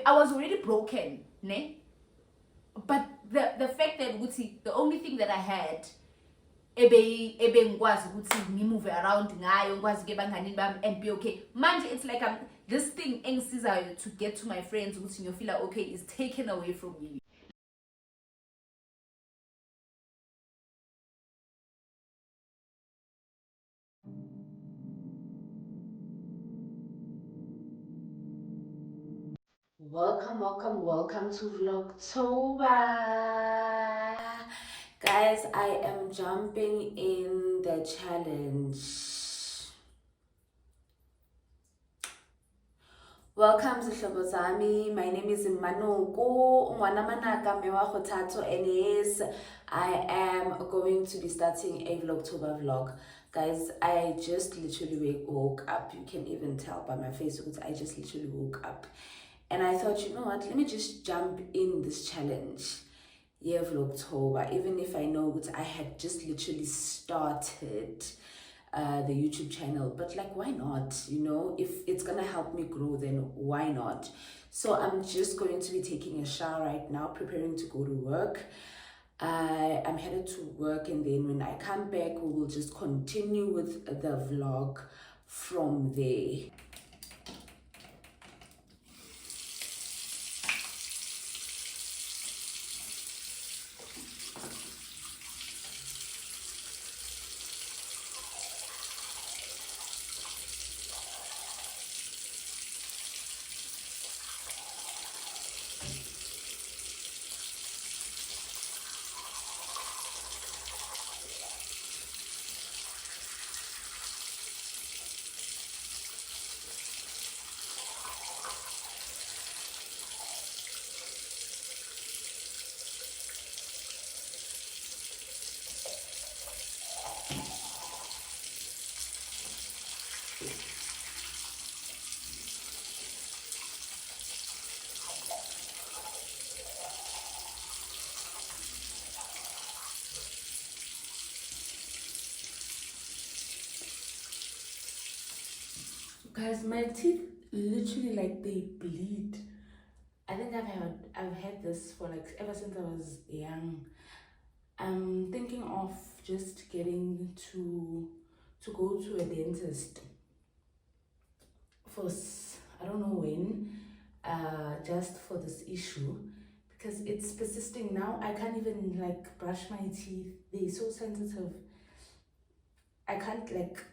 I was already broken, ne? But the fact that the only thing that I had ebe ngikwazi ukuthi ngimove around ngayo ngikwazi ke banganini bami and be okay manje. It's like this thing engisizayo to get to my friends ukuthi ngiyofila okay is taken away from me. Welcome to Vlogtober. Guys, I am jumping in the challenge. Welcome to Zami. My name is Manoko Mwanamanaka Mewa Hotato, and yes, I am going to be starting a Vlogtober vlog. Guys, I just literally woke up. You can even tell by my face because I just literally woke up. And I thought, you know what, let me just jump in this challenge. Yeah, Vlogtober, even if I know that I had just literally started the YouTube channel, but like, why not? You know, if it's gonna help me grow, then why not? So I'm just going to be taking a shower right now, preparing to go to work. I'm headed to work, and then when I come back, we will just continue with the vlog from there. Guys, my teeth literally like they bleed. I think I've had this for like ever since I was young. I'm thinking of just getting to go to a dentist for I don't know when, just for this issue, because it's persisting now. I can't even like brush my teeth. They're so sensitive. I can't like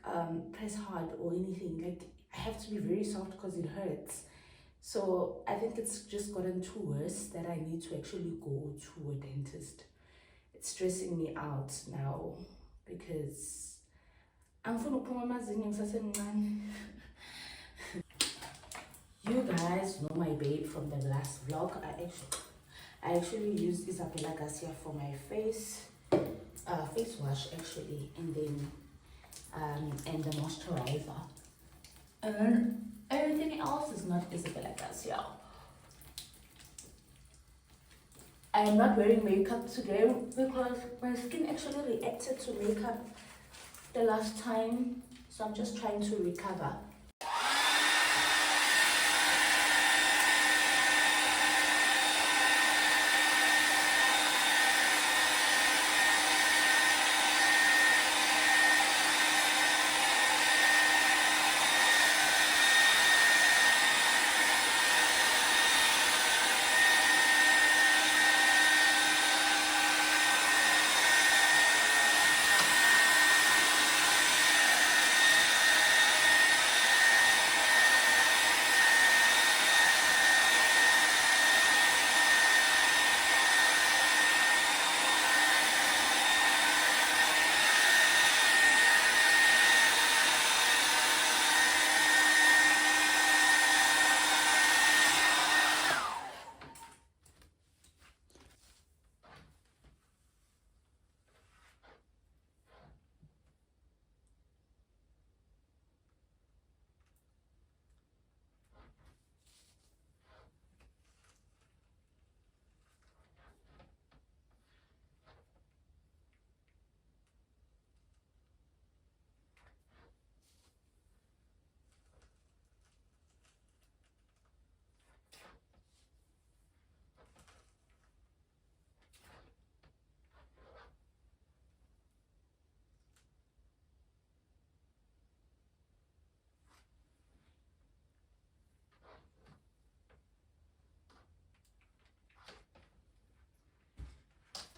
press hard or anything. Like I have to be very soft because it hurts. So I think it's just gotten too worse that I need to actually go to a dentist. It's stressing me out now because you guys know my babe from the last vlog. I actually used Isabella Garcia for my face wash actually, and then and the moisturizer, and then everything else is not Isabella Garcia. I am not wearing makeup today because my skin actually reacted to makeup the last time, so I'm just trying to recover.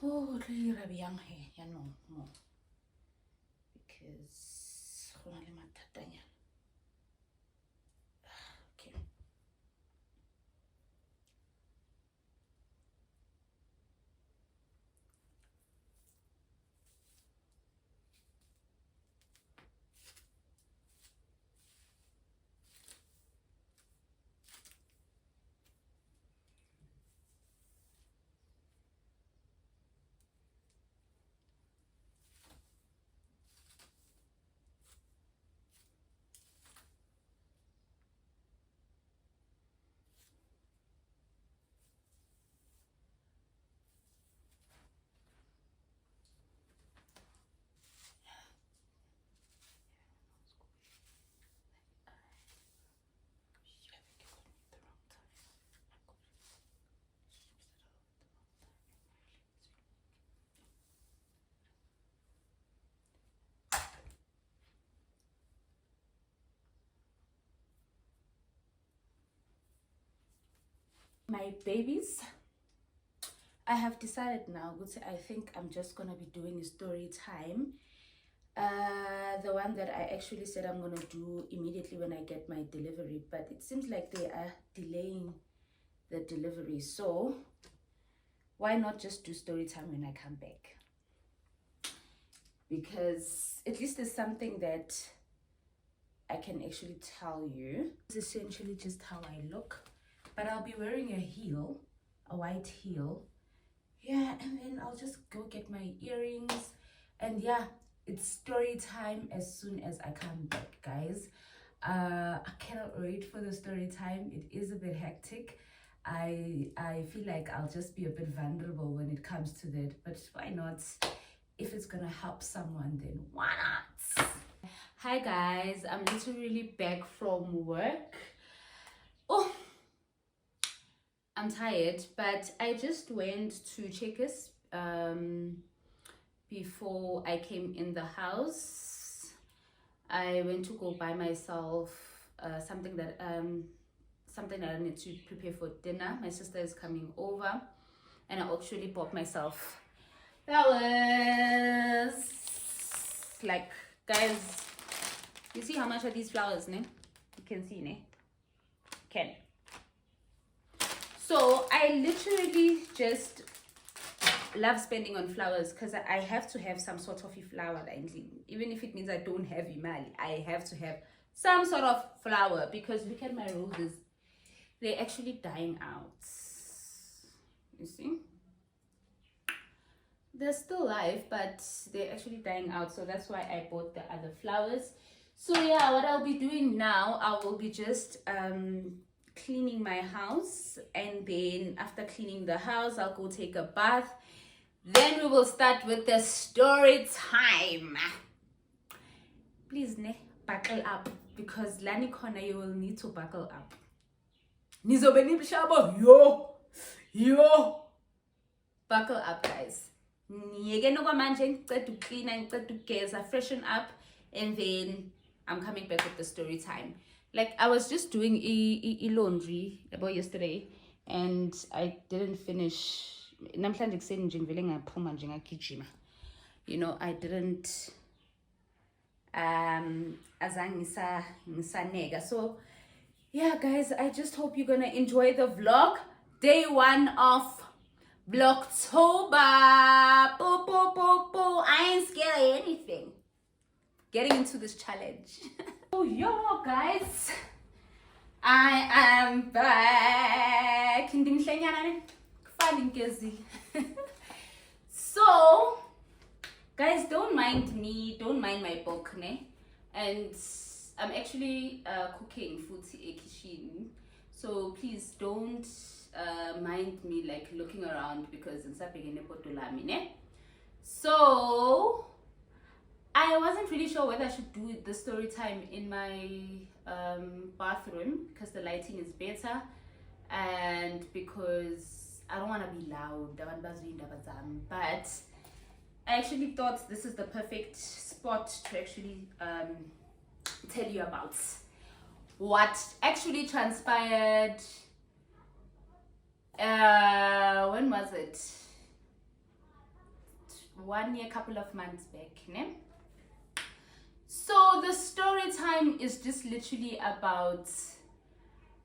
Oh, really, Rabiang here. Yeah, no, no. Because okay. My babies, I have decided now, I think I'm just gonna be doing a story time. The one that I actually said I'm gonna do immediately when I get my delivery, but it seems like they are delaying the delivery. So why not just do story time when I come back? Because at least there's something that I can actually tell you. It's essentially just how I look, but I'll be wearing a heel, a white heel. Yeah, and then I'll just go get my earrings, and yeah, it's story time as soon as I come back, guys. I cannot wait for the story time. It is a bit hectic. I feel like I'll just be a bit vulnerable when it comes to that, but why not? If it's gonna help someone, then why not? Hi guys, I'm literally back from work. Oh, I'm tired, but I just went to Checkers before I came in the house. I went to go buy myself something that I need to prepare for dinner. My sister is coming over, and I actually bought myself flowers. Like, guys, you see how much are these flowers, ne? You can see, ne? Can. So I literally just love spending on flowers because I have to have some sort of a flower, even if it means I don't have imali. I have to have some sort of flower, because look at my roses, they're actually dying out. You see, they're still alive, but they're actually dying out, so that's why I bought the other flowers. So yeah, what I'll be doing now, I will be just cleaning my house, and then after cleaning the house, I'll go take a bath. Then we will start with the story time. Please, ne, buckle up, because lani corner you will need to buckle up. Yo. Buckle up, guys. Freshen up, and then I'm coming back with the story time. Like, I was just doing a laundry about yesterday, and I didn't finish. You know, I didn't ngisanega. So yeah, guys, I just hope you're gonna enjoy the vlog. Day 1 of Vlogtober. Boo, boo, boo, boo. I ain't scared of anything. Getting into this challenge. Oh, yo, guys, I am back. So, guys, don't mind me, don't mind my book, ne? And I'm actually cooking food in the kitchen. So please don't mind me like looking around, because it's ne? So I wasn't really sure whether I should do the story time in my bathroom, because the lighting is better, and because I don't want to be loud. But I actually thought this is the perfect spot to actually tell you about what actually transpired. When was it? 1 year, couple of months back, ne? So the story time is just literally about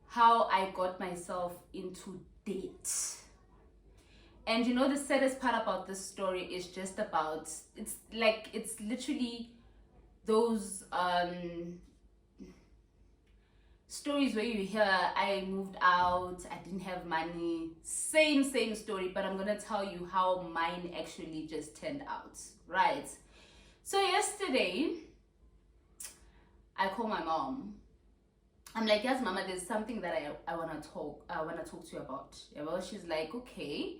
how I got myself into debt. And you know, the saddest part about this story is just about, it's literally those stories where you hear, I moved out, I didn't have money, same story, but I'm gonna tell you how mine actually just turned out, right? So yesterday, I call my mom. I'm like, yes, Mama, there's something that I wanna talk to you about. Yeah, well, she's like, okay.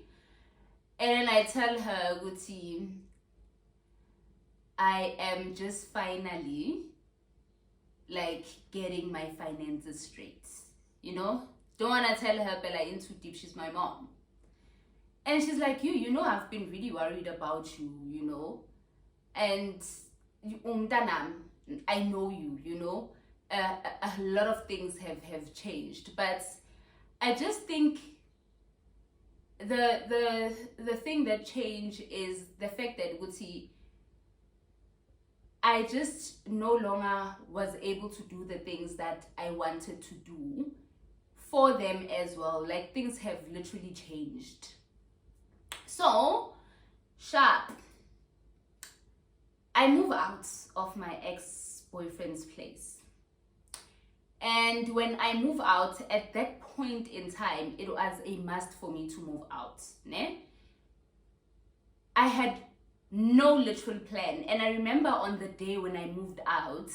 And then I tell her, Guti, I am just finally like getting my finances straight. You know? Don't wanna tell her Bella in too deep, she's my mom. And she's like, you know, I've been really worried about you, you know. And I know you, you know. A lot of things have changed, but I just think the thing that changed is the fact that Guti, I just no longer was able to do the things that I wanted to do for them as well. Like, things have literally changed. So, sharp. I move out of my ex-boyfriend's place. And when I move out, at that point in time, it was a must for me to move out. Ne? I had no literal plan. And I remember on the day when I moved out,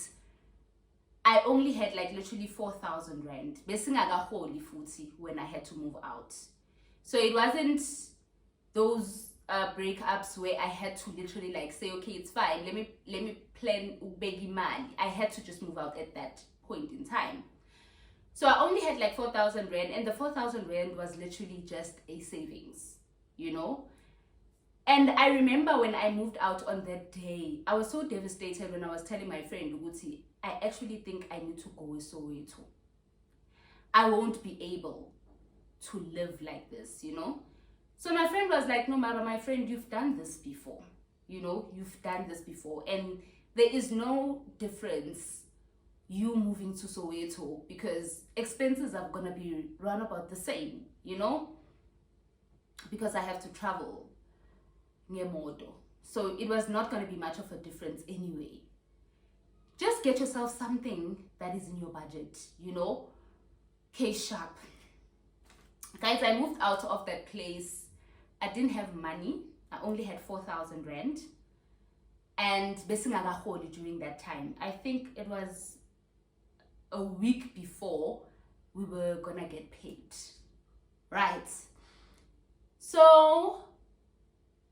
I only had like literally 4,000 rand. When I had to move out. So it wasn't those breakups where I had to literally like say, okay, it's fine, let me plan ubegi mali. I had to just move out at that point in time. So I only had like 4,000 rand, and the 4,000 rand was literally just a savings, you know. And I remember when I moved out on that day, I was so devastated when I was telling my friend Uguti, I actually think I need to go with Soweto. I won't be able to live like this, you know. So my friend was like, no, Mara, my friend, you've done this before. You know, you've done this before. And there is no difference you moving to Soweto, because expenses are going to be run about the same, you know, because I have to travel near Modo. So it was not going to be much of a difference anyway. Just get yourself something that is in your budget, you know. K-sharp. Guys, I moved out of that place. I didn't have money. I only had 4,000 rand. And during that time, I think it was a week before we were gonna get paid. Right? So,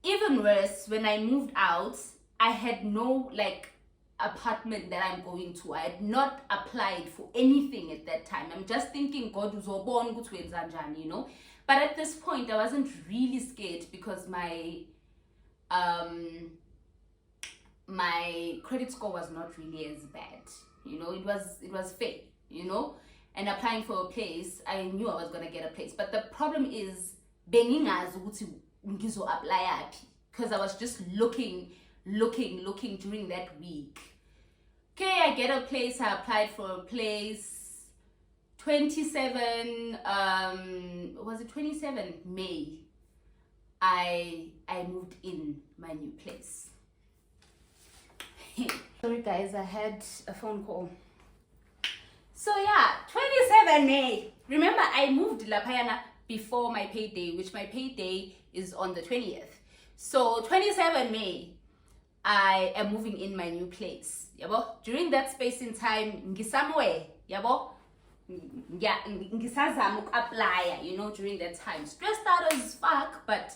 even worse, when I moved out, I had no like apartment that I'm going to. I had not applied for anything at that time. I'm just thinking, God, you know. But at this point, I wasn't really scared because my credit score was not really as bad. You know, it was fair, you know. And applying for a place, I knew I was gonna get a place. But the problem is, because I was just looking during that week. Okay, I get a place. I applied for a place. 27 May, I moved in my new place. Sorry guys, I had a phone call. So yeah, 27 May. Remember, I moved La Payana before my payday, which my payday is on the 20th. So 27 May, I am moving in my new place. Yabo? During that space in time, somewhere, yabo? Yeah, apply, you know, during that time. Stressed out as fuck, but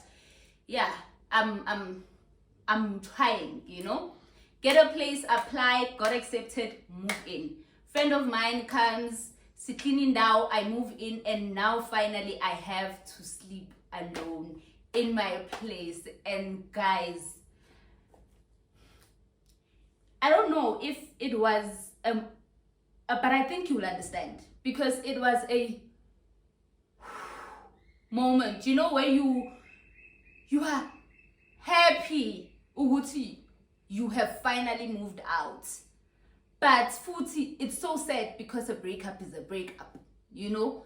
yeah, I'm trying, you know. Get a place, apply, got accepted, move in. Friend of mine comes, sitting down, I move in, and now finally I have to sleep alone in my place. And guys, I don't know if it was but I think you'll understand, because it was a moment, you know, where you are happy, ukuthi you have finally moved out. But futhi, it's so sad because a breakup is a breakup, you know.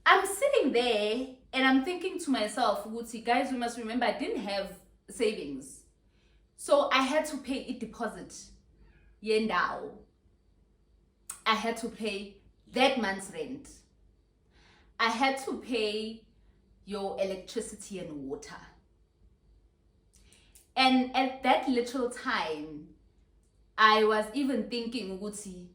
I'm sitting there and I'm thinking to myself, ukuthi, guys, you must remember I didn't have savings. So I had to pay a deposit. Yendao. I had to pay that month's rent. I had to pay your electricity and water. And at that little time, I was even thinking, Uguti,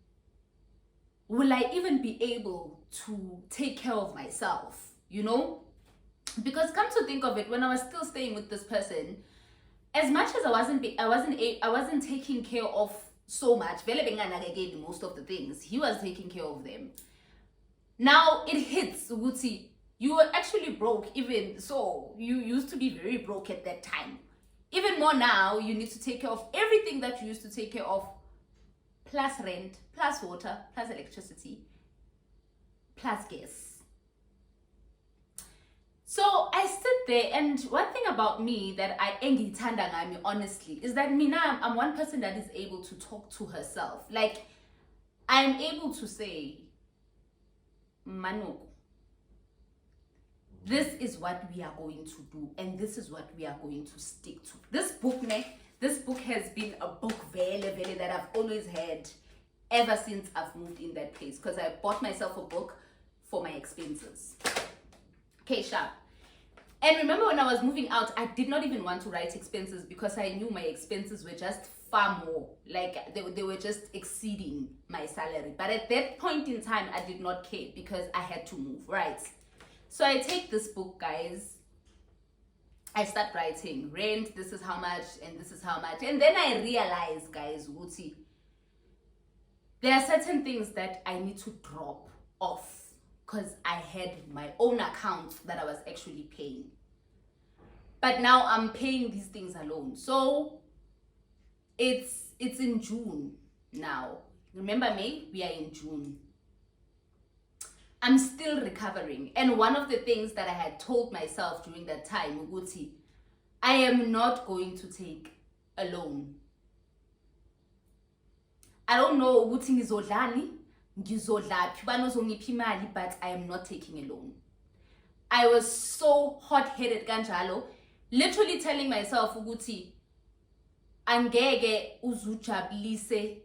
will I even be able to take care of myself? You know? Because come to think of it, when I was still staying with this person, as much as I wasn't taking care of so much, most of the things, he was taking care of them. Now it hits, Uguti, you were actually broke even so. You used to be very broke at that time. Even more now, you need to take care of everything that you used to take care of, plus rent, plus water, plus electricity, plus gas. So I sit there, and one thing about me that I engithanda ngami, honestly, is that me now, I'm one person that is able to talk to herself. Like, I'm able to say, Manoko, this is what we are going to do, and this is what we are going to stick to. This book has been a book very that I've always had ever since I've moved in that place, because I bought myself a book for my expenses. Okay, sharp. And remember, when I was moving out, I did not even want to write expenses because I knew my expenses were just far more. Like, they were just exceeding my salary. But at that point in time, I did not care because I had to move, right? So I take this book, guys. I start writing rent, this is how much, and this is how much. And then I realize, guys, Uti, there are certain things that I need to drop off because I had my own account that I was actually paying. But now I'm paying these things alone. So it's in June now. Remember May? We are in June. I'm still recovering. And one of the things that I had told myself during that time, Uguti, I am not going to take a loan. I don't know ukuthi ngizodlani, ngizodlaphi, banozongiphi imali, but I am not taking a loan. I was so hot-headed kanjalo, literally telling myself ukuthi angeke uzujabulise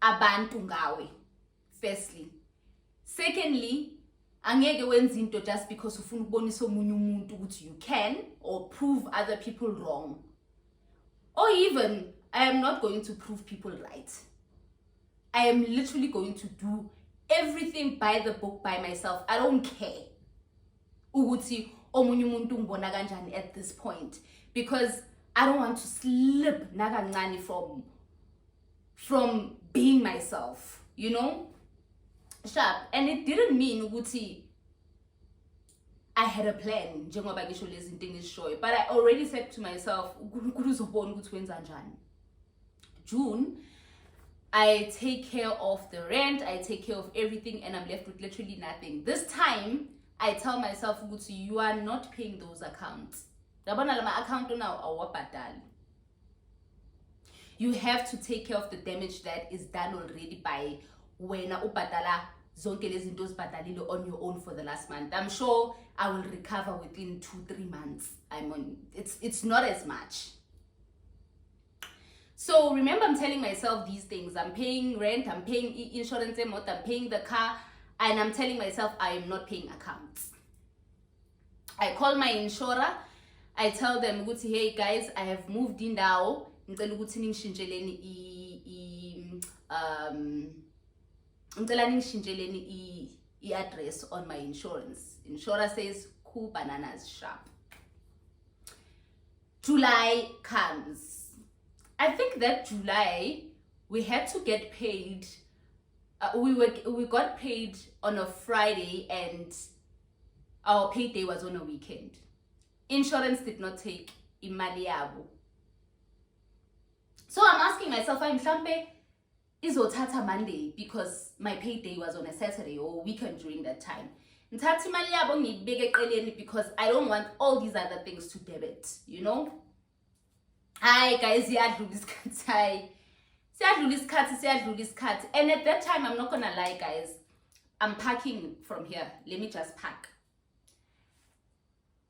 abantu ngawe. Firstly, secondly, angeke wenze into just because ufuna ukubonisa omunye umuntu ukuthi you can, or prove other people wrong. Or even, I am not going to prove people right. I am literally going to do everything by the book by myself. I don't care ukuthi omunye umuntu ngibona kanjani at this point, because I don't want to slip nakancane from being myself, you know? Sharp. And it didn't mean ukuthi I had a plan, njengoba ngisho lezi zinto engizishoyo, but I already said to myself, uNkulunkulu uzobona ukuthi wenza njani. June, I take care of the rent, I take care of everything, and I'm left with literally nothing. This time, I tell myself, ukuthi, you are not paying those accounts. Yabona lama account now awabhadali. You have to take care of the damage that is done already by wena ubhadala zonke lezi zinto ozibhadalile on your own for the last month. I'm sure I will recover within 2-3 months. It's not as much. So remember, I'm telling myself these things. I'm paying rent, I'm paying insurance, I'm paying the car, and I'm telling myself I am not paying accounts. I call my insurer. I tell them, hey guys, I have moved in now. Ngicela ukuthi ningishintsheleni address on my insurance. Insurer says, cool, bananas, sharp. July comes. I think that July we had to get paid. We got paid on a Friday, and our payday was on a weekend. Insurance did not take imali yabo. So I'm asking myself, I'm mhlambe izothatha Monday because my payday was on a Saturday or weekend during that time. Ngithatha imali yabo ngibeke eqeleni because I don't want all these other things to debit, you know? Hi guys, siyadlula isikhathi. And at that time, I'm not gonna lie, guys. I'm parking from here. Let me just park.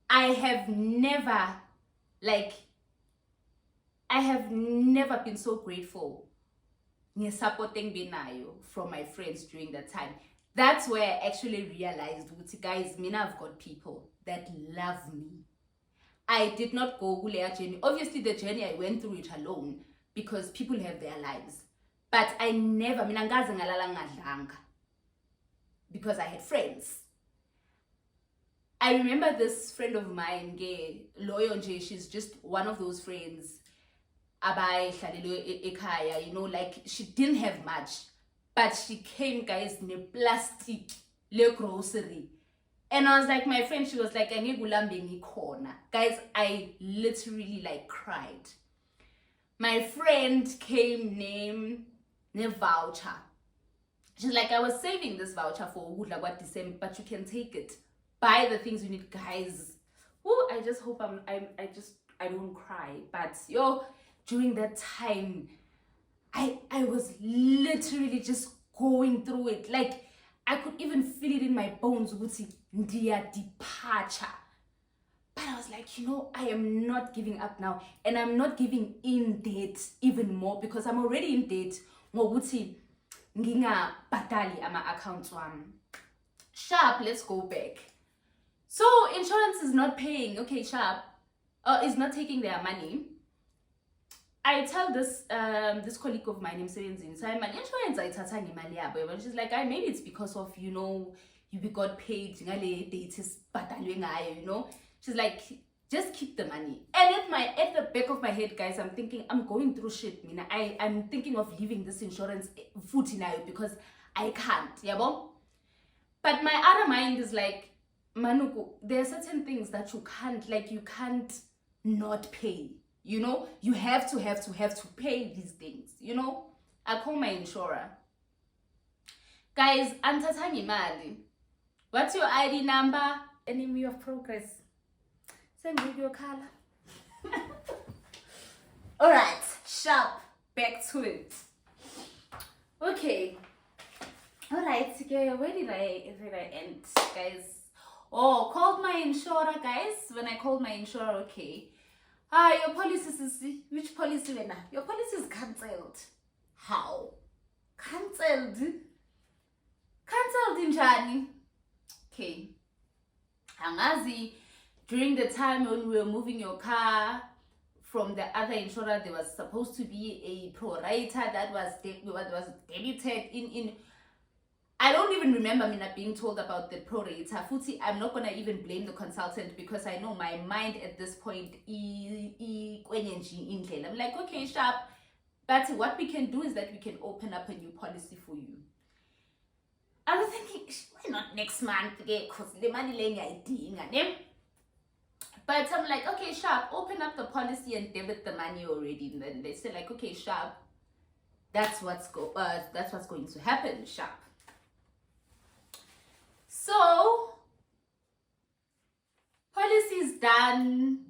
I have never been so grateful supporting Benayo from my friends during that time. That's where I actually realized, guys, I've got people that love me. I did not go Gulea journey. Obviously, the journey I went through it alone because people have their lives. But I never, because I had friends. I remember this friend of mine, Loyo, she's just one of those friends. You know, like she didn't have much, but she came, guys, ne plastic, le grocery. And I was like, my friend, she was like, guys, I literally like cried. My friend came name voucher. She's like, I was saving this voucher for December, but you can take it. Buy the things you need, guys. Oh, I just hope I don't cry. But during that time, I was literally just going through it. Like, I could even feel it in my bones, dear departure. But I was like, I am not giving up now. And I'm not giving in debt even more because I'm already in debt. Nginga batali ama accounts wam. Sharp, let's go back. So insurance is not paying. Okay, Sharp is not taking their money. I tell this colleague of mine, so I'm an insurance, but she's like, maybe it's because of you got paid, She's like, just keep the money. And at the back of my head, guys, I'm thinking, I'm going through shit. I'm thinking of leaving this insurance foot in because I can't, But my other mind is like, Manuku, there are certain things that you can't not pay. You have to pay these things. I call my insurer. Guys, antathangi imali. What's your ID number? Enemy of progress. Send me your color. Alright, sharp. Back to it. Okay. Alright, where did I end, guys? Oh, called my insurer, guys. When I called my insurer, okay. Your policy is, which policy wena? Your policy is cancelled. How? Cancelled njani? Okay. Angazi, during the time when we were moving your car from the other insurer, there was supposed to be a prorater that was debited in. I don't even remember me not being told about the prorater. Futhi, I'm not gonna even blame the consultant because I know my mind at this point I'm like, okay, Sharp, but what we can do is that we can open up a new policy for you. I was thinking, why not next month? Because the money but I'm like, okay, Sharp, open up the policy and debit the money already. And then they say like, okay, Sharp, that's what's going to happen, Sharp. So, policy is done.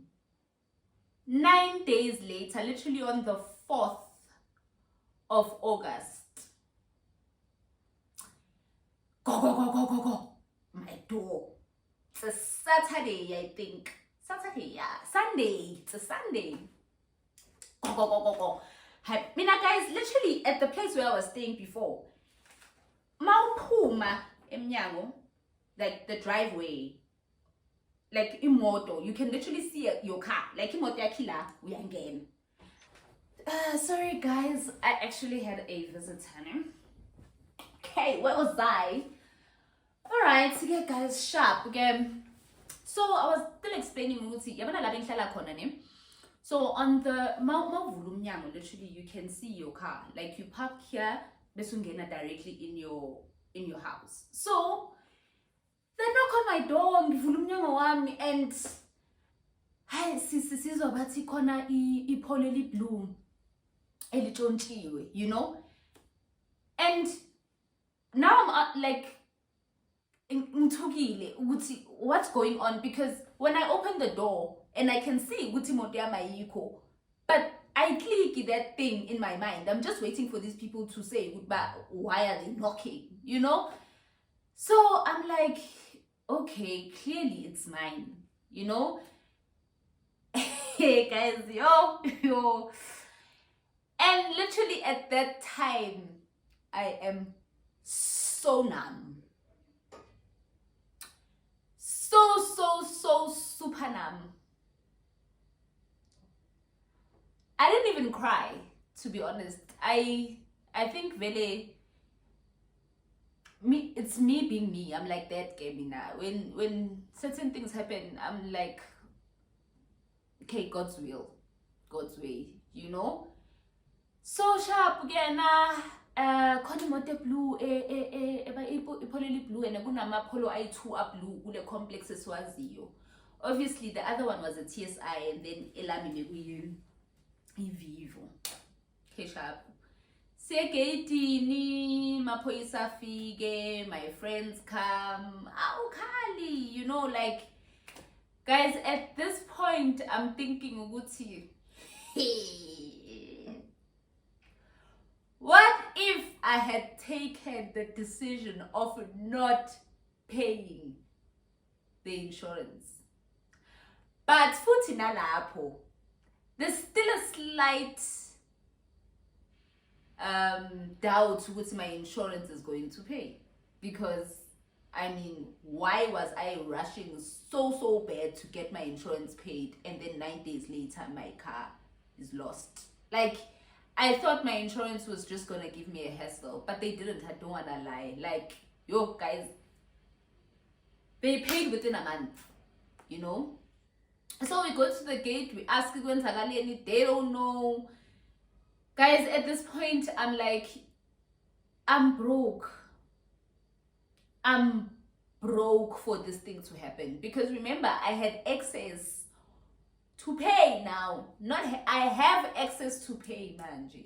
9 days later, literally on the 4th of August. Go. My door. It's a Saturday, I think. Saturday, yeah. Sunday. It's a Sunday. Go. Mina, guys, literally at the place where I was staying before. Mauphuma emnyango. Like the driveway, like imoto, you can literally see your car. Like imoto yakila, we are again. Sorry guys, I actually had a visitor. Okay, where was I? Alright, so yeah guys, sharp again. So I was still explaining so on the literally you can see your car. Like you park here, besungena directly in your house. So they knock on my door, ngivula umnyango wami, and hayi sizwa bathi khona ipholo eliblue elitshontshiwe, and now I'm like ngithukile ukuthi what's going on, because when I open the door and I can see ukuthi imoto yami ayikho, But I click that thing in my mind. I'm just waiting for these people to say goodbye. Why are they knocking? You know? So I'm like, okay, clearly it's mine. You know? Hey guys, yo. And literally at that time, I am so numb. So super numb. I didn't even cry, to be honest. I think really it's me being me. I'm like that game now. When certain things happen, I'm like, okay, God's will, God's way, you know. So sharp again khona imoto blue ipholile blue and kunamapholo ayi-2 blue kule complex esiwaziyo. Obviously the other one was a TSI and then elami bekuyini ivivo. Okay, sharp. Segeyitini maphoyisa afike, my friends come, awukhali, you know, like guys, at this point I'm thinking ukuthi what if I had taken the decision of not paying the insurance? But futhi nalapho, there's still a slight doubt which my insurance is going to pay. Because, I mean, why was I rushing so bad to get my insurance paid and then 9 days later my car is lost? Like, I thought my insurance was just gonna give me a hassle, but they didn't. I don't wanna lie. Like, yo, guys, they paid within a month, you know? So we go to the gate, we ask when Tagalini, they don't know. Guys, at this point, I'm like, I'm broke. I'm broke for this thing to happen. Because remember, I had access to pay now. I have access to pay, Manji.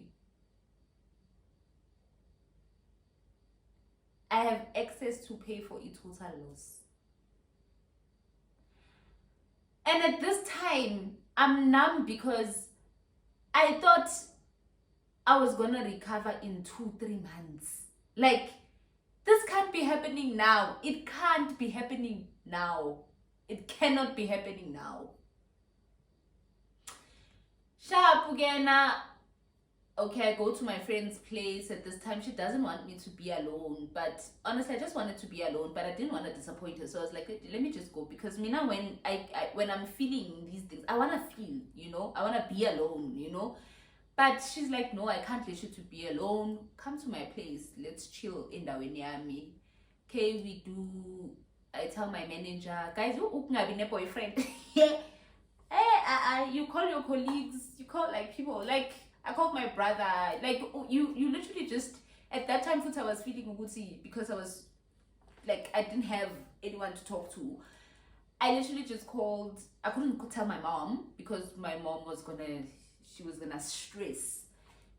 I have access to pay for a total loss. And at this time, I'm numb because I thought I was gonna recover in 2-3 months. Like, this can't be happening now. It can't be happening now. It cannot be happening now. Sharp again. Okay, I go to my friend's place. At this time, she doesn't want me to be alone. But honestly, I just wanted to be alone. But I didn't want to disappoint her. So I was like, let me just go. Because me now, when I'm feeling these things, I want to feel, you know. I want to be alone, you know. But she's like, no, I can't let you to be alone. Come to my place. Let's chill in the Winyami. Okay, I tell my manager, guys, you have a boyfriend. Hey, you call your colleagues, you call like people, like I called my brother, like you literally just, at that time I was feeling uguti because I was like, I didn't have anyone to talk to. I literally just called. I couldn't tell my mom because my mom was she was gonna stress.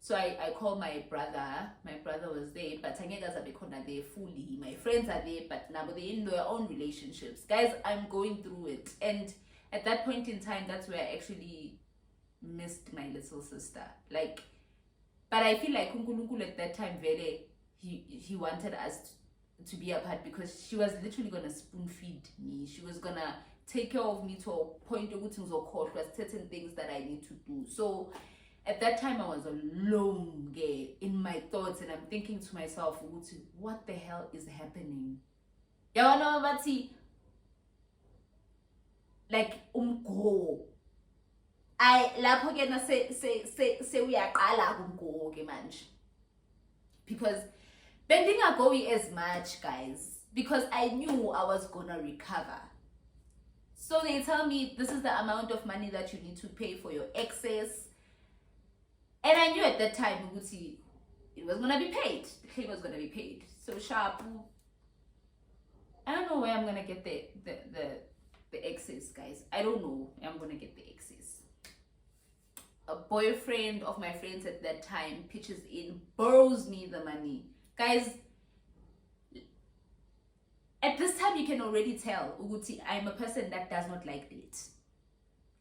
So I called my brother. My brother was there, but Tangegas are there fully. My friends are there, but now they're in their own relationships. Guys, I'm going through it. And at that point in time, that's where I actually missed my little sister. Like, but I feel like Kunkulunkul at that time, he wanted us to be apart because she was literally gonna spoon feed me. She was gonna take care of me to a point of things or court was certain things that I need to do. So at that time I was alone in my thoughts and I'm thinking to myself, what the hell is happening? Like umgo. I lapho ke na se uyaqala umgo ke manje. Because bending a go as much, guys, because I knew I was gonna recover. So they tell me this is the amount of money that you need to pay for your excess. And I knew at that time it was gonna be paid. The claim was gonna be paid. So sharp. I don't know where I'm gonna get the excess, guys. I don't know where I'm gonna get the excess. A boyfriend of my friends at that time pitches in, borrows me the money. Guys, at this time you can already tell Uguti, I'm a person that does not like debt.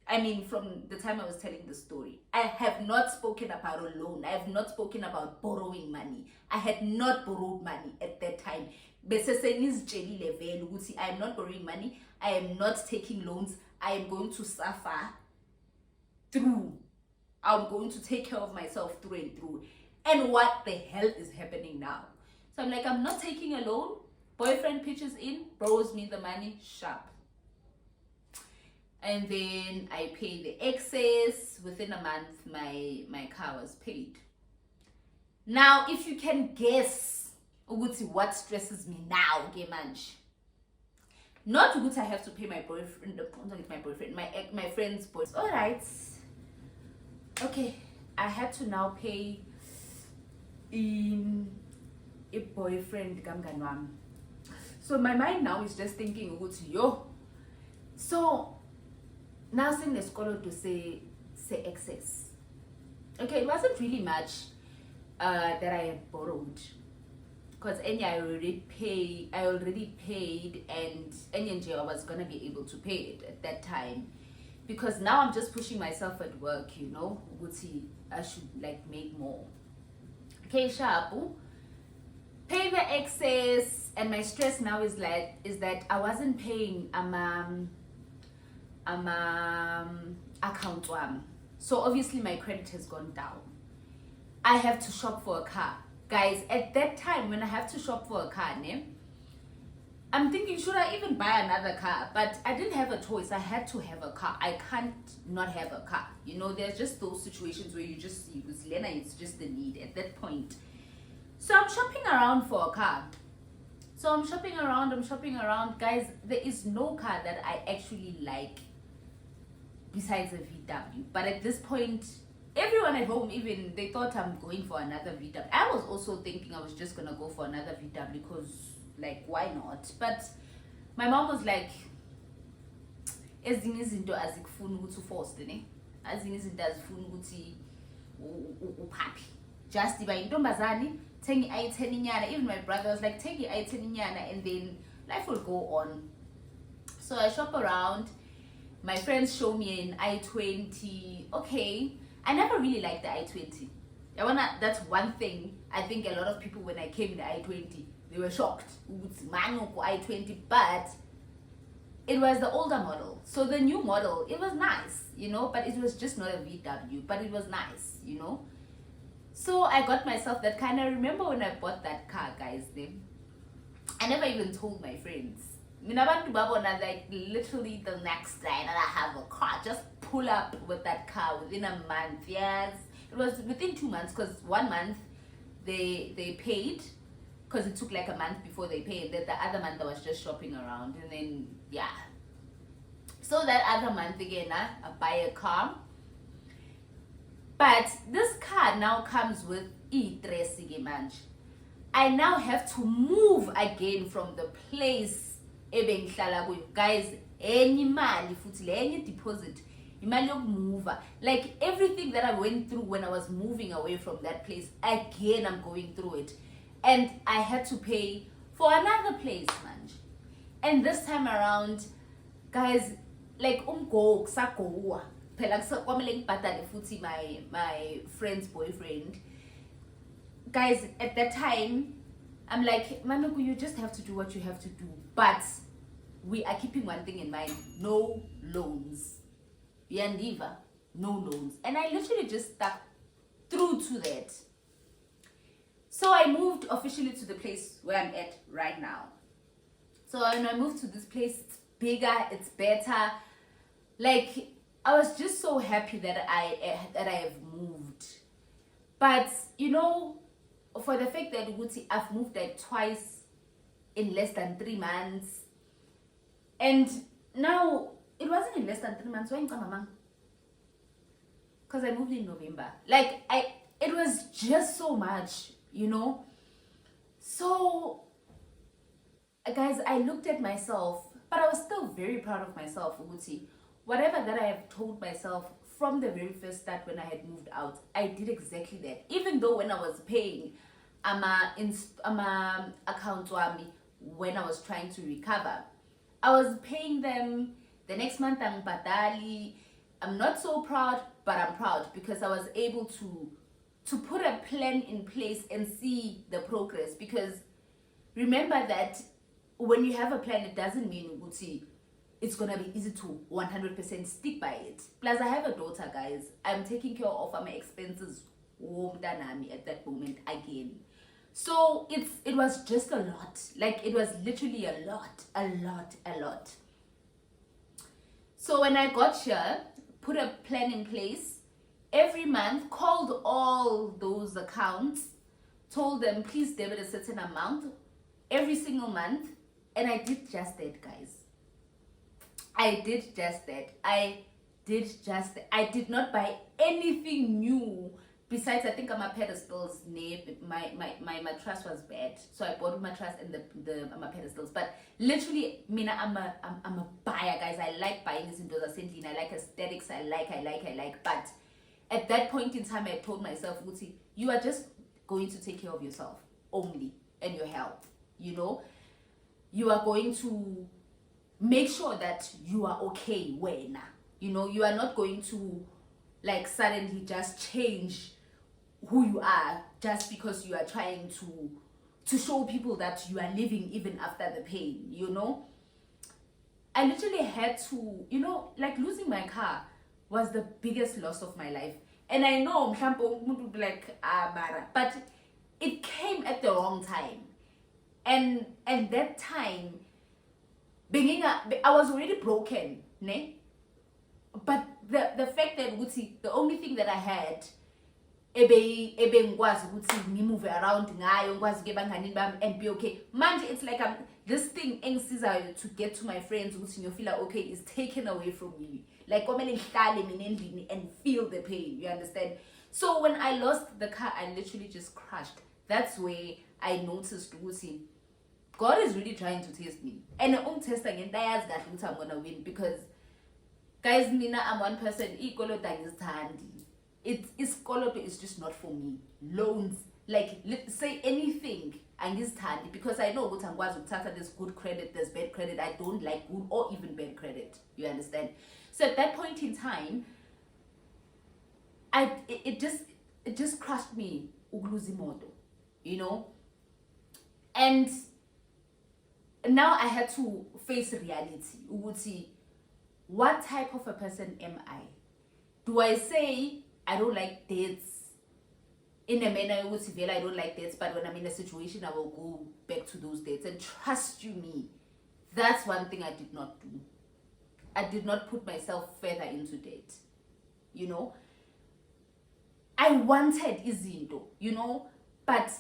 I mean, from the time I was telling the story, I have not spoken about a loan. I have not spoken about borrowing money. I had not borrowed money at that time. I am not borrowing money. I am not taking loans. I am going to suffer through. I'm going to take care of myself through and through. And what the hell is happening now? So I'm like, I'm not taking a loan. Boyfriend pitches in, borrows me the money, sharp. And then I pay the excess. Within a month, my car was paid. Now, if you can guess what stresses me now, not what I have to pay my boyfriend, my friend's boyfriend. All right. Okay, I had to now pay in a boyfriend kamganwam. So my mind now is just thinking, yo. So now saying the scholar to say excess. Okay, it wasn't really much that I had borrowed, because I already paid, and I was gonna be able to pay it at that time, because now I'm just pushing myself at work, I should like make more. Okay, sharp. Pay the excess, and my stress now is that I wasn't paying account one. So obviously my credit has gone down. I have to shop for a car. Guys, at that time when I have to shop for a car, I'm thinking, should I even buy another car? But I didn't have a choice. I had to have a car. I can't not have a car. There's just those situations where you just see with Lena, it's just the need at that point. So I'm shopping around for a car. So I'm shopping around. Guys, there is no car that I actually like besides a VW. But at this point, everyone at home, even, they thought I'm going for another VW. I was also thinking I was just gonna go for another VW because, like, why not? But my mom was like, ezinye izinto azikufuni ukuthi uforce ne, ezinye izinto azifuni ukuthi uphappy. Just iba intombazane, thengi i10 inyana. Even my brother was like, thengi i10 inyana, and then life will go on. So I shop around. My friends show me an i20. Okay, I never really liked the i20. That's one thing. I think a lot of people, when I came in the i20, they were shocked. i20, but it was the older model. So the new model, it was nice, but it was just not a VW, but it was nice, So I got myself that kind. I remember when I bought that car, guys, I never even told my friends. Like literally the next day that I have a car, just pull up with that car within a month. Yes, it was within 2 months, because 1 month they paid, because it took like a month before they paid. Then the other month I was just shopping around, and then so that other month again I buy a car. But this car now comes with e-dressing manje. I now have to move again from the place ebengihlala kuyo. Guys, any imali futhi lenye deposit, imali yokumover, like everything that I went through when I was moving away from that place, again I'm going through it, and I had to pay for another place manje. And this time around, guys, like umgo kusagowa phela kwamele ngibhadale futhi my friend's boyfriend. Guys, at that time I'm like, Manuku, you just have to do what you have to do. But we are keeping one thing in mind: no loans. Yandiva, no loans. And I literally just stuck through to that. So I moved officially to the place where I'm at right now. So when I moved to this place, it's bigger, it's better. Like, I was just so happy that I have moved. But for the fact that I've moved like twice in less than 3 months, and now it wasn't in less than 3 months. Why mama? Because I moved in November. Like it was just so much, So, guys, I looked at myself, but I was still very proud of myself. Whatever that I have told myself from the very first start when I had moved out, I did exactly that. Even though when I was paying account wami, when I was trying to recover, I was paying them the next month. I'm not so proud, but I'm proud because I was able to put a plan in place and see the progress. Because remember that when you have a plan, it doesn't mean it's gonna be easy to 100% stick by it. Plus, I have a daughter, guys. I'm taking care of my expenses at that moment again. So it was just a lot. Like, it was literally a lot. So when I got here, put a plan in place, every month, called all those accounts, told them, please debit a certain amount every single month. And I did just that, guys. I did just that. I did not buy anything new. Besides, I think my pedestals, my mattress was bad, so I bought my mattress and my pedestals. But literally, Mina, I'm a buyer, guys. I like buying these indoors. I like aesthetics. I like. But at that point in time, I told myself, Uti, you are just going to take care of yourself only and your health. You know, you are going to make sure that you are okay when, you know, you are not going to like suddenly just change who you are just because you are trying to show people that you are living even after the pain, you know. I literally had to, you know, like losing my car was the biggest loss of my life. And I know would be like but it came at the wrong time. And that time I was already broken, ne? But the fact that the only thing that I had ngikwazi ukuthi ngimove around ngayo ngikwazi ke bangani bami and be okay. Manje it's like this thing engisizayo to get to my friends ukuthi ngiyofeel okay is taken away from me. Like komele ngihlale mina endlini and feel the pain, you understand? So when I lost the car, I literally just crashed. That's where I noticed ukuthi God is really trying to test me. And I'm testing and I'm gonna win because guys, Mina, I'm one person, Iskoloto is just not for me. Loans, like say anything, and this handy because I know what I'm going to there's good credit, there's bad credit. I don't like good or even bad credit. You understand? So at that point in time, it just crushed me, ugluzimoto, you know? And now I had to face reality. What type of a person am I? Do I say I don't like dates in a manner I don't like dates, but when I'm in a situation I will go back to those dates? And trust you me, that's one thing I did not do. I did not put myself further into date. You know, I wanted izinto, you know, but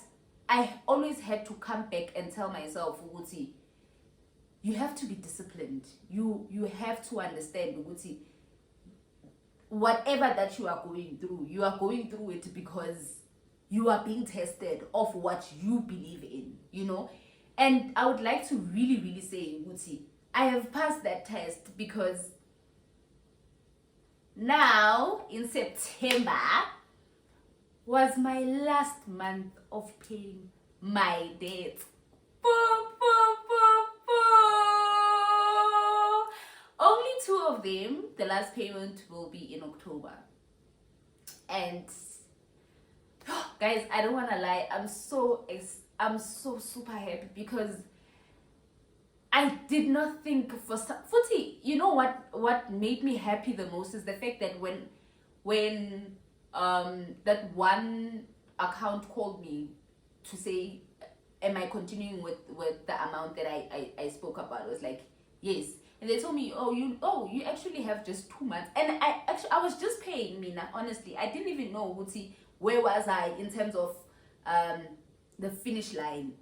I always had to come back and tell myself, Uguti, you have to be disciplined. You have to understand, Uguti, whatever that you are going through it because you are being tested of what you believe in, you know. And I would like to really, really say, Uguti, I have passed that test because now in September was my last month of paying my debt. Only 2 of them, the last payment will be in October. And guys, I don't want to lie, I'm so super happy because I did not think Futi, you know what made me happy the most is the fact that when that one account called me to say, am I continuing with the amount that I spoke about? It was like, yes. And they told me, you actually have just 2 months. And I was just paying, Mina, honestly. I didn't even know, Wuti, where was I in terms of the finish line.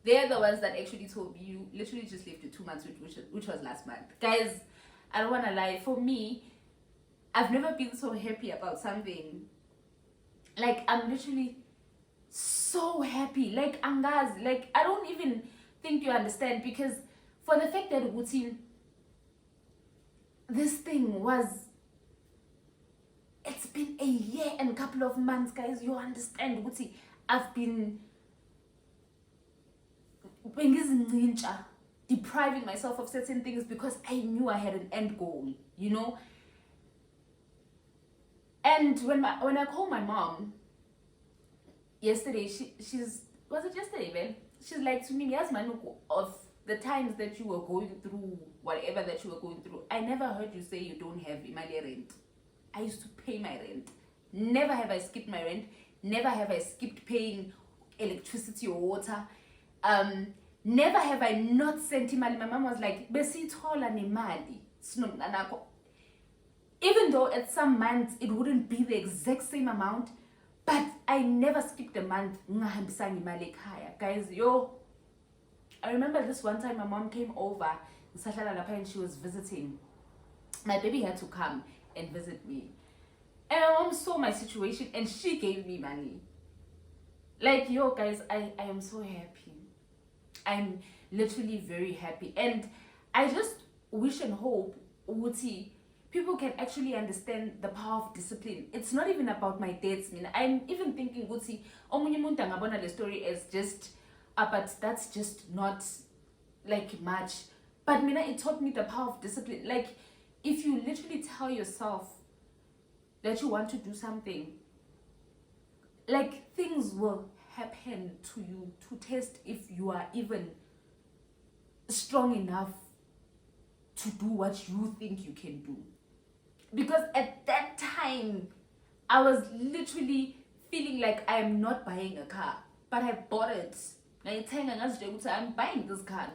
They're the ones that actually told me, you literally just lived your 2 months, which was last month. Guys, I don't want to lie. For me, I've never been so happy about something. Like, I'm literally so happy. Like, Angaz, like, I don't even think you understand because for the fact that Wuti, this thing was, it's been a year and a couple of months, guys. You understand, Wuti, I've been depriving myself of certain things because I knew I had an end goal, you know. And when I call my mom yesterday, was it yesterday, man? She's like to me, yes, Manuko, of the times that you were going through whatever that you were going through, I never heard you say you don't have Imali rent. I used to pay my rent. Never have I skipped my rent. Never have I skipped paying electricity or water. Never have I not sent imali. My mom was like, besithola nemali. Even though at some months it wouldn't be the exact same amount, but I never skipped a month. Guys, I remember this one time my mom came over and she was visiting. My baby had to come and visit me. And my mom saw my situation and she gave me money. Like, guys, I am so happy. I'm literally very happy. And I just wish and hope Uti people can actually understand the power of discipline. It's not even about my dates. I'm even thinking Uti omunye umuntu angabona the story as just but that's just not like much. But it taught me the power of discipline. Like, if you literally tell yourself that you want to do something, like, things will happen to you to test if you are even strong enough to do what you think you can do. Because at that time, I was literally feeling like I am not buying a car, but I bought it. I'm buying this car.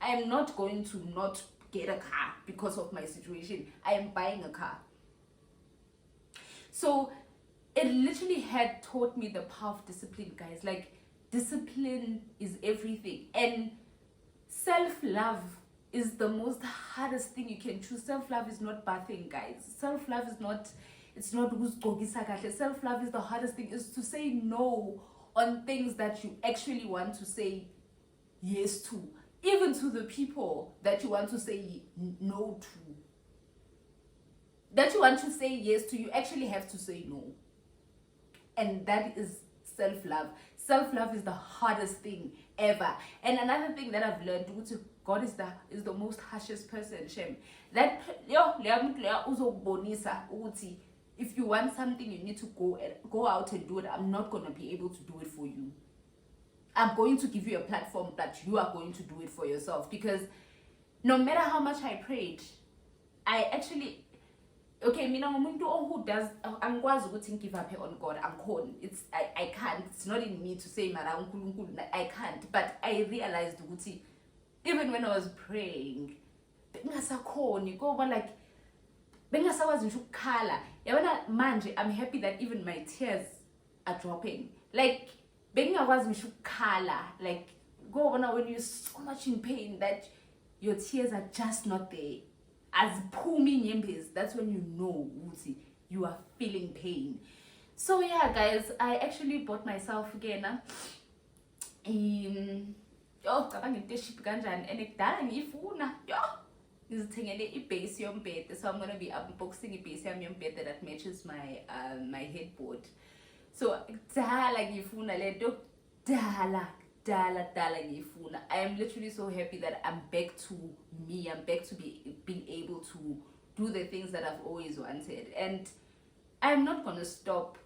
I am not going to not get a car because of my situation. I am buying a car. So it literally had taught me the power of discipline, guys. Like, discipline is everything. And self-love is the most hardest thing you can choose. Self-love is not bathing, guys. Self-love is not, it's not self-love is the hardest thing, is to say no on things that you actually want to say yes to. Even to the people that you want to say no to. That you want to say yes to, you actually have to say no. And that is self-love. Self-love is the hardest thing ever. And another thing that I've learned, God is the most harshest person, Shem. That if you want something, you need to go out and do it. I'm not going to be able to do it for you. I'm going to give you a platform, but you are going to do it for yourself. Because no matter how much I prayed, I actually, okay, who does, I'm going to give up on God. I can't. It's not in me to say I can't. But I realized even when I was praying, I'm happy that even my tears are dropping. Like, like, when you're so much in pain that your tears are just not there. As that's when you know you are feeling pain. So yeah, guys, I actually bought myself again and so I'm gonna be unboxing a base yombed that matches my headboard. So I am literally so happy that I'm back to me. I'm back to being able to do the things that I've always wanted. And I'm not gonna stop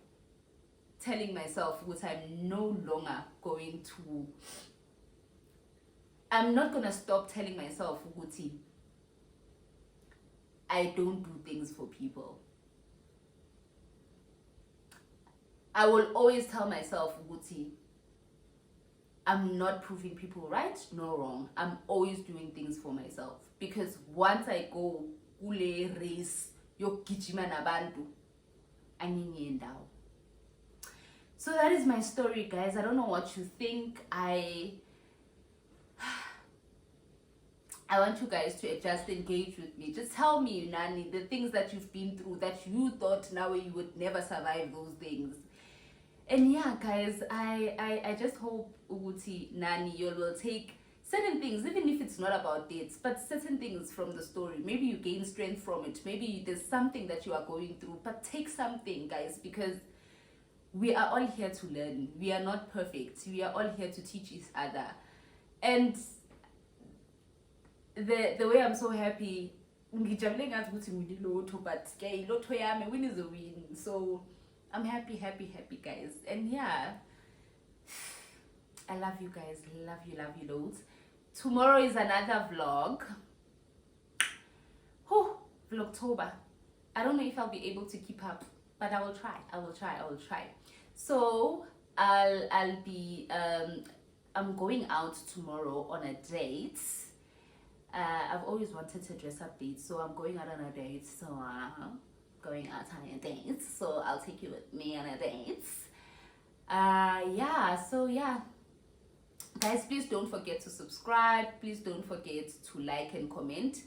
telling myself I'm not gonna stop telling myself I don't do things for people. I will always tell myself I'm not proving people right nor wrong. I'm always doing things for myself. Because once I go kule race yokugijima nabantu, anginyendawo. So that is my story, guys. I don't know what you think. I want you guys to just engage with me. Just tell me, Nani, the things that you've been through that you thought now you would never survive those things. And yeah, guys, I just hope Nani, you will take certain things, even if it's not about dates, but certain things from the story. Maybe you gain strength from it. Maybe there's something that you are going through, but take something, guys, because we are all here to learn. We are not perfect. We are all here to teach each other. And the way I'm so happy, ngijabule ngazi ukuthi ngwini lotho, but ke lotho yami win is a win. So I'm happy guys. And yeah, I love you guys, love you loads. Tomorrow is another vlog. Vlogtober. I don't know if I'll be able to keep up, but I will try. So I'll be I'm going out tomorrow on a date. I've always wanted to dress up date, so I'm going out on a date. So going out on a date. So I'll take you with me on a date. Yeah. Guys, please don't forget to subscribe. Please don't forget to like and comment.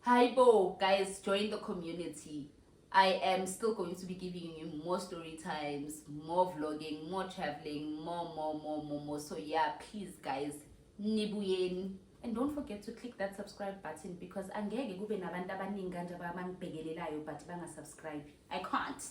Hi Bo, guys, join the community. I am still going to be giving you more story times, more vlogging, more traveling, more. So yeah, please guys, nibuyen. And don't forget to click that subscribe button, because angeke kube nabantu abaningi kanje abangibhekelelayo but bangasubscribe. I can't.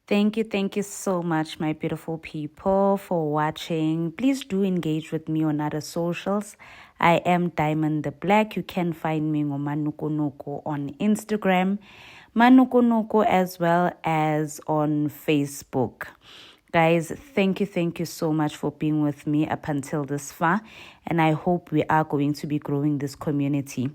Thank you so much, my beautiful people, for watching. Please do engage with me on other socials. I am Diamond the Black. You can find me on Manukonoko on Instagram, Manukonoko, as well as on Facebook. Guys, thank you so much for being with me up until this far, and I hope we are going to be growing this community.